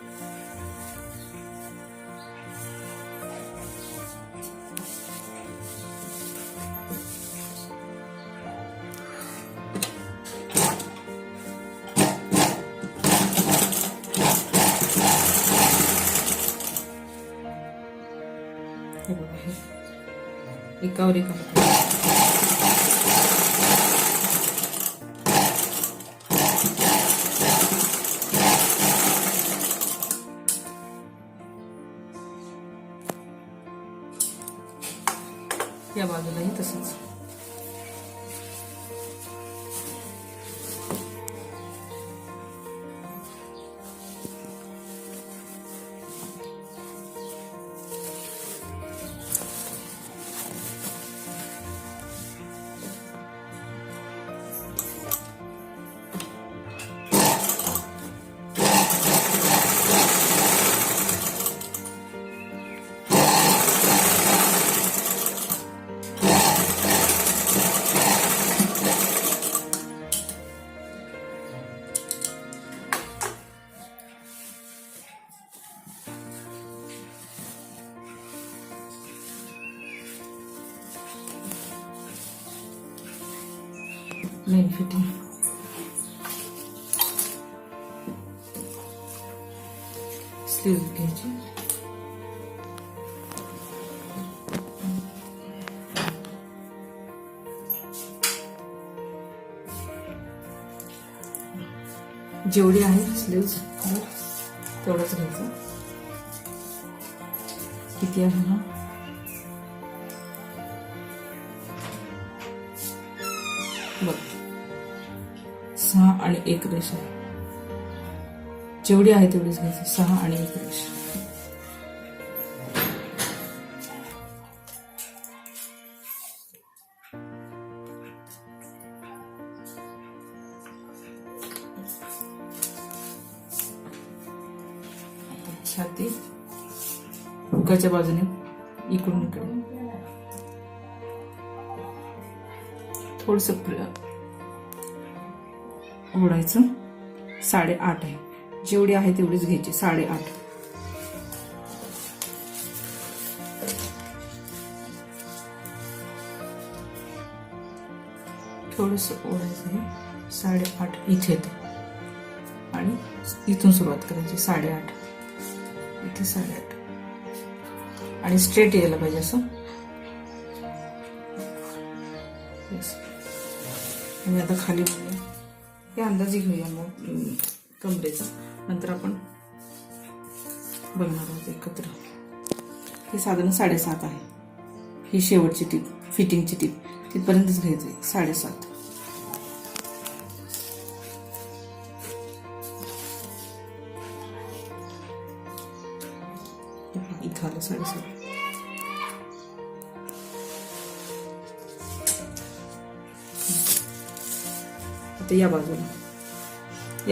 हे बघा, हे एकावर एक आलं. या बाजूलाही तसंच. Main fitting. स्लीव्ह घ्यायची. जेवढी आहे स्लीव्ह तेवढंच घ्यायचं. किती आहे ना, बघ 6 आणि 1 रेषा. जेवढी आहे तेवढीच घ्यायची, 6 आणि 1 रेषा. छाती उगाच्या बाजूने इकडून इकडे थोडस ओढायचं. 8.5 आहे, जेवढी आहे तेवढीच घ्यायची. 8.5 थोडस ओढायचं. हे 8.5 इथे येते आणि इथून सुरुवात करायची. 8.5 इथे 8.5 आणि स्ट्रेट यायला पाहिजे असं. आणि आता खाली बघूया, हे अंदाजे घेऊया मग कमरेचा. नंतर आपण बघणार आहोत एकत्र. हे साधारण 7.5 आहे. ही शेवटची टीप, फिटिंगची टीप, तिथपर्यंतच घ्यायचंय. 7.5 इथं आलं 7.5. आता या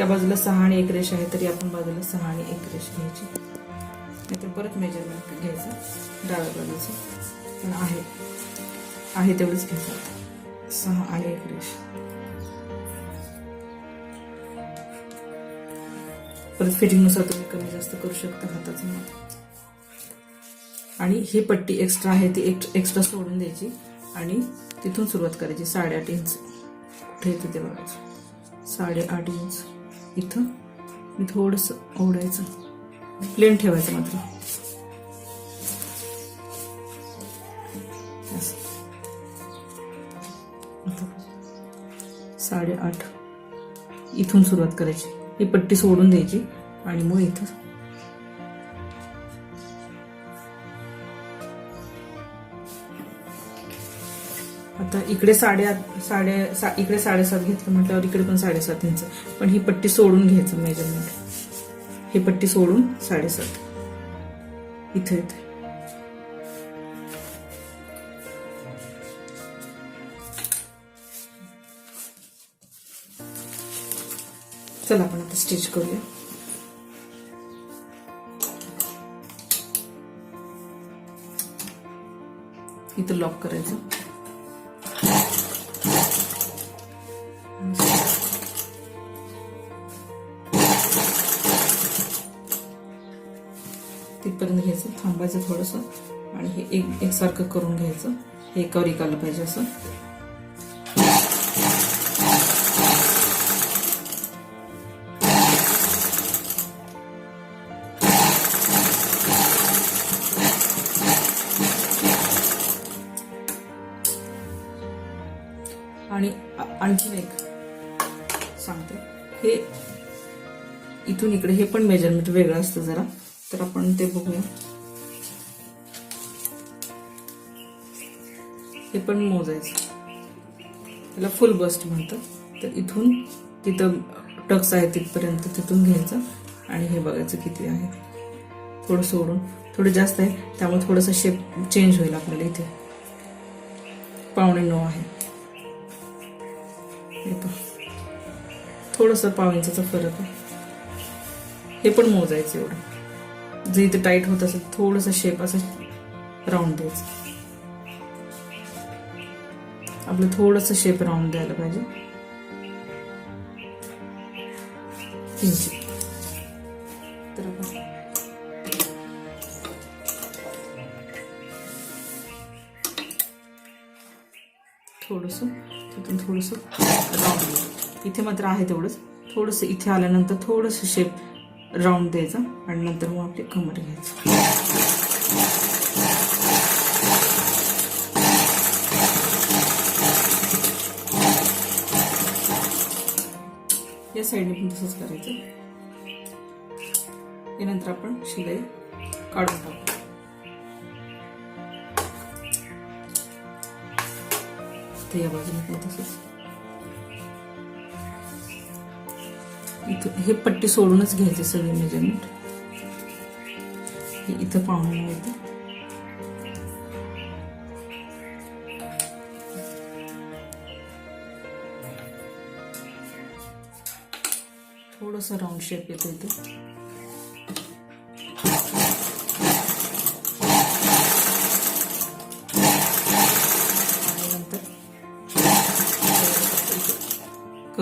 बाजूला 6 आणि 1 रेष आहे, तर आपण बाजूला 6 आणि 1 रेष घ्यायची. नाहीतर परत मेजरमेंट घ्यायचं डाव्या बाजूचं. पण आहे तेवढंच घ्यायचं. 6 आणि 1 रेष. परत फिटिंगनुसार तुम्ही कमी जास्त करू शकता हाताचं माप. आणि ही पट्टी एक्स्ट्रा आहे ती एक्स्ट्रा सोडून द्यायची आणि तिथून सुरुवात करायची. 8.5 इंच कुठे येतं ते बघायचं. 8.5 इंच इथं मी थोडस ओढायचं, प्लेन ठेवायचं मात्र. 8.5 इथून सुरुवात करायची. ही पट्टी सोडून द्यायची आणि मग इथं आता इकडे इकडे 7.5 घेतलं म्हटल्यावर इकडे पण 7.5 इंच. पण ही पट्टी सोडून घ्यायचं मेजरमेंट. ही पट्टी सोडून 7.5 इथे येते. चला आपण आता स्टिच करूया. इथं लॉक करायचं. तिथपर्यंत घ्यायचं, थांबायचं थोडंसं आणि हे एकसारखं करून घ्यायचं. हे एकावर एक आलं पाहिजे असं. आणि आणखीन एक सांगते, हे इथून इकडे हे पण मेजरमेंट वेगळं असतं जरा, तर आपण ते बघूया. हे पण मोजायचं, त्याला फुल बस्ट म्हणतात. तर इथून तिथं टक्स आहे तिथपर्यंत तिथून घ्यायचं आणि हे बघायचं किती आहे. थोडं सोडून, थोडं जास्त आहे त्यामुळे थोडंसं शेप चेंज होईल आपल्याला. इथे 9.5 आहे, थोडस 1/2 इंचाचा फरक आहे. हे पण मोजायचं एवढं. जर इथे टाईट होत असेल थोडस शेप असं राऊंड द्यायचं. आपलं थोडस शेप राऊंड द्यायला पाहिजे. 3 तर आपण थोडस तिथून थोडस राऊंड. इथे मात्र आहे तेवढंच. थोडस इथे आल्यानंतर थोडस शेप राऊंड द्यायचा आणि नंतर मग आपली कमर घ्यायची. या साईडने पण तसंच करायचं. यानंतर आपण शिलाई काढून टाकू. या बाजूने पण तसंच. इथं हे पट्टी सोडूनच घ्यायचे सगळे मेजरमेंट. हे इथं 1/2 येते. थोडंसं राऊंड शेप येतो इथे.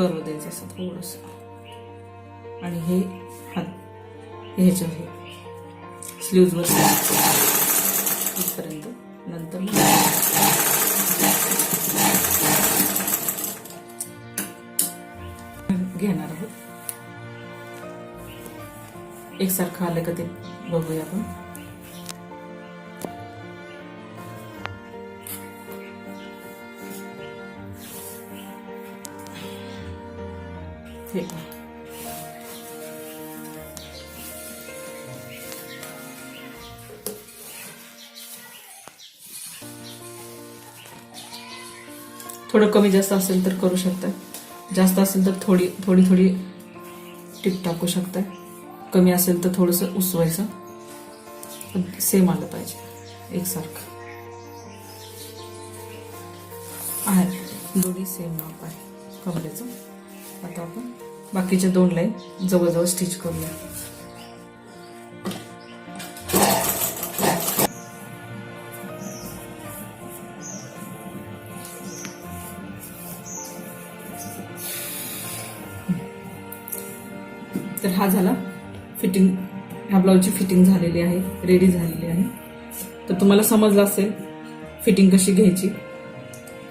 कर्व द्यायचं असं थोडस, आणि हे हात ह्याच्यावर हे स्लीव्हजवर इथपर्यंत. नंतर घेणार आहोत. एकसारखं आलं का ते बघूया आपण. हे थोडं कमी जास्त असेल तर करू शकता, जास्त असेल तर थोडी थोडी थोडी टीप टाकू शकता, कमी असेल तर थोडंसं उसवायचं, पण सेम आलं पाहिजे एकसारखं आहे. दोन्ही सेम माप आहे कमरेचं. आता आपण बाकीच्या 2 लाईन जवळजवळ स्टिच करूया. तर हा झाला फिटिंग, ह्या ब्लाऊजची फिटिंग झालेली आहे, रेडी झालेली आहे. तर तुम्हाला समजलं असेल फिटिंग कशी घ्यायची,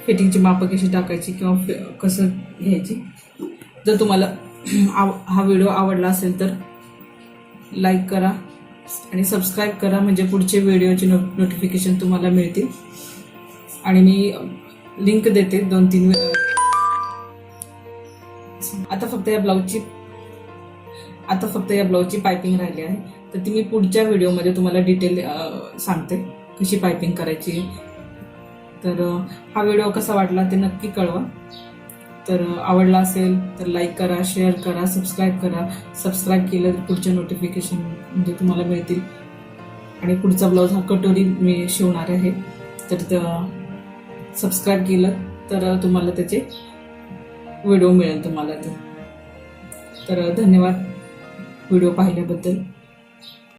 फिटिंगची मापं कशी टाकायची किंवा कसं घ्यायची. जर तुम्हाला हा व्हिडिओ आवडला असेल तर लाईक करा आणि सबस्क्राईब करा, म्हणजे पुढचे व्हिडिओचे नोटिफिकेशन तुम्हाला मिळतील. आणि मी लिंक देते 2-3 वेळा. आता फक्त या ब्लाऊजची पायपिंग राहिली आहे, तर ती मी पुढच्या व्हिडिओमध्ये तुम्हाला डिटेल सांगते कशी पायपिंग करायची. तर हा व्हिडिओ कसा वाटला ते नक्की कळवा. तर आवडला असेल तर लाईक करा, शेअर करा, सबस्क्राईब करा. सबस्क्राईब केलं तर पुढचे नोटिफिकेशन म्हणजे तुम्हाला मिळतील. आणि पुढचा ब्लाऊज हा कटोरी मी शिवणार आहे, तर सबस्क्राईब केलं तर तुम्हाला त्याचे व्हिडिओ मिळेल तुम्हाला ते. तर धन्यवाद व्हिडिओ पाहिल्याबद्दल.